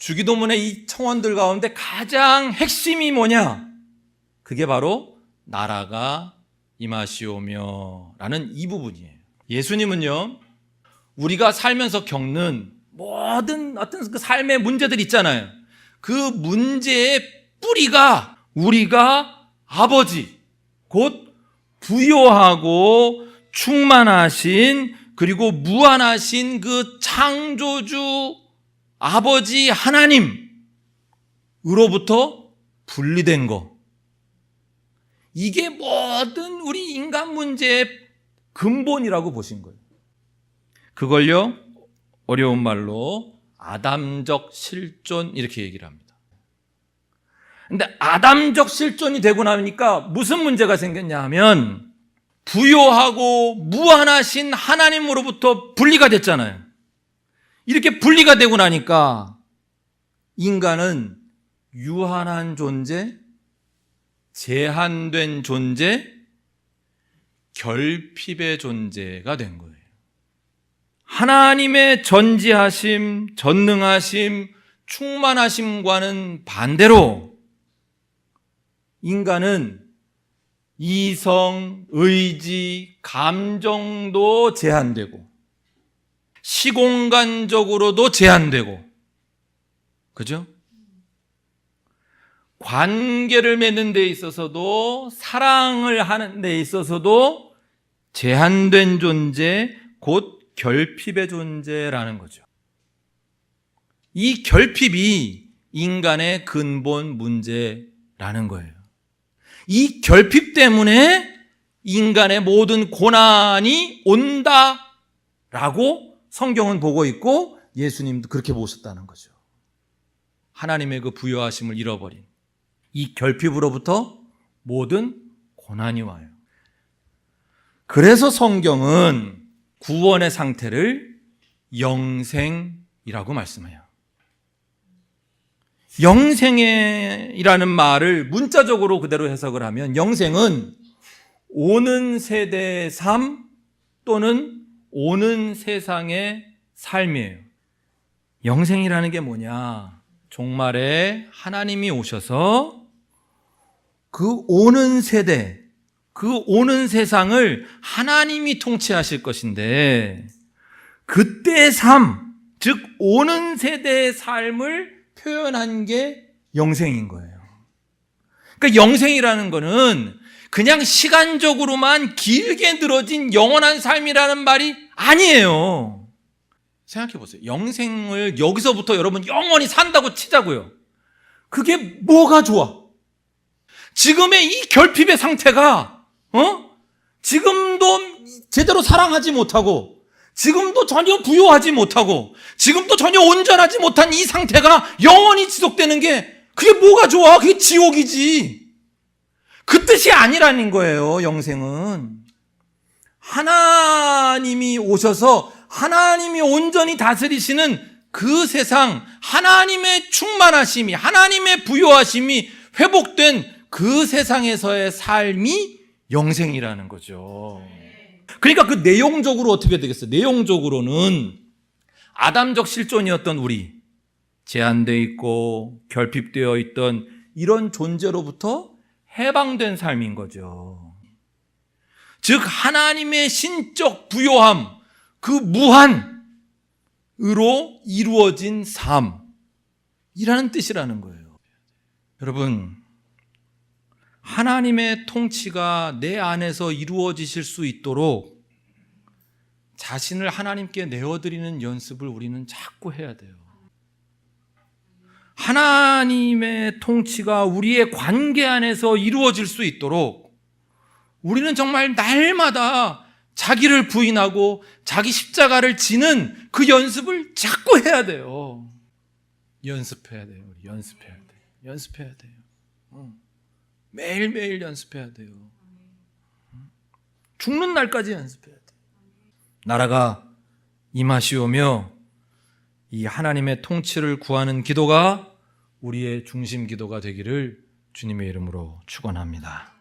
주기도문의 이 청원들 가운데 가장 핵심이 뭐냐? 그게 바로 나라가 임하시오며 라는 이 부분이에요. 예수님은요, 우리가 살면서 겪는 모든 어떤 그 삶의 문제들 있잖아요. 그 문제의 뿌리가 우리가 아버지, 곧 부요하고 충만하신 그리고 무한하신 그 창조주 아버지 하나님으로부터 분리된 거. 이게 모든 우리 인간 문제의 근본이라고 보신 거예요. 그걸요, 어려운 말로 아담적 실존 이렇게 얘기를 합니다. 근데 아담적 실존이 되고 나니까 무슨 문제가 생겼냐 하면 부요하고 무한하신 하나님으로부터 분리가 됐잖아요. 이렇게 분리가 되고 나니까 인간은 유한한 존재, 제한된 존재, 결핍의 존재가 된 거예요. 하나님의 전지하심, 전능하심, 충만하심과는 반대로 인간은 이성, 의지, 감정도 제한되고 시공간적으로도 제한되고, 그죠? 관계를 맺는 데 있어서도, 사랑을 하는 데 있어서도 제한된 존재, 곧 결핍의 존재라는 거죠. 이 결핍이 인간의 근본 문제라는 거예요. 이 결핍 때문에 인간의 모든 고난이 온다라고 성경은 보고 있고 예수님도 그렇게 보셨다는 거죠. 하나님의 그 부요하심을 잃어버린 이 결핍으로부터 모든 고난이 와요. 그래서 성경은 구원의 상태를 영생이라고 말씀해요. 영생이라는 말을 문자적으로 그대로 해석을 하면 영생은 오는 세대의 삶 또는 오는 세상의 삶이에요. 영생이라는 게 뭐냐? 종말에 하나님이 오셔서 그 오는 세대, 그 오는 세상을 하나님이 통치하실 것인데 그때의 삶, 즉 오는 세대의 삶을 표현한 게 영생인 거예요. 그러니까 영생이라는 거는 그냥 시간적으로만 길게 늘어진 영원한 삶이라는 말이 아니에요. 생각해 보세요. 영생을 여기서부터 여러분 영원히 산다고 치자고요. 그게 뭐가 좋아? 지금의 이 결핍의 상태가 지금도 제대로 사랑하지 못하고 지금도 전혀 부요하지 못하고 지금도 전혀 온전하지 못한 이 상태가 영원히 지속되는 게 그게 뭐가 좋아? 그게 지옥이지. 그 뜻이 아니라는 거예요. 영생은 하나님이 오셔서 하나님이 온전히 다스리시는 그 세상, 하나님의 충만하심이, 하나님의 부요하심이 회복된 그 세상에서의 삶이 영생이라는 거죠. 그러니까 그 내용적으로 어떻게 되겠어요? 내용적으로는 아담적 실존이었던 우리, 제한되어 있고 결핍되어 있던 이런 존재로부터 해방된 삶인 거죠. 즉 하나님의 신적 부요함, 그 무한으로 이루어진 삶이라는 뜻이라는 거예요. 여러분, 하나님의 통치가 내 안에서 이루어지실 수 있도록 자신을 하나님께 내어드리는 연습을 우리는 자꾸 해야 돼요. 하나님의 통치가 우리의 관계 안에서 이루어질 수 있도록 우리는 정말 날마다 자기를 부인하고 자기 십자가를 지는 그 연습을 자꾸 해야 돼요. 연습해야 돼요. 연습해야 돼요. 연습해야 돼요. 매일매일 연습해야 돼요. 죽는 날까지 연습해야 돼요. 나라가 임하시오며 이 하나님의 통치를 구하는 기도가 우리의 중심 기도가 되기를 주님의 이름으로 축원합니다.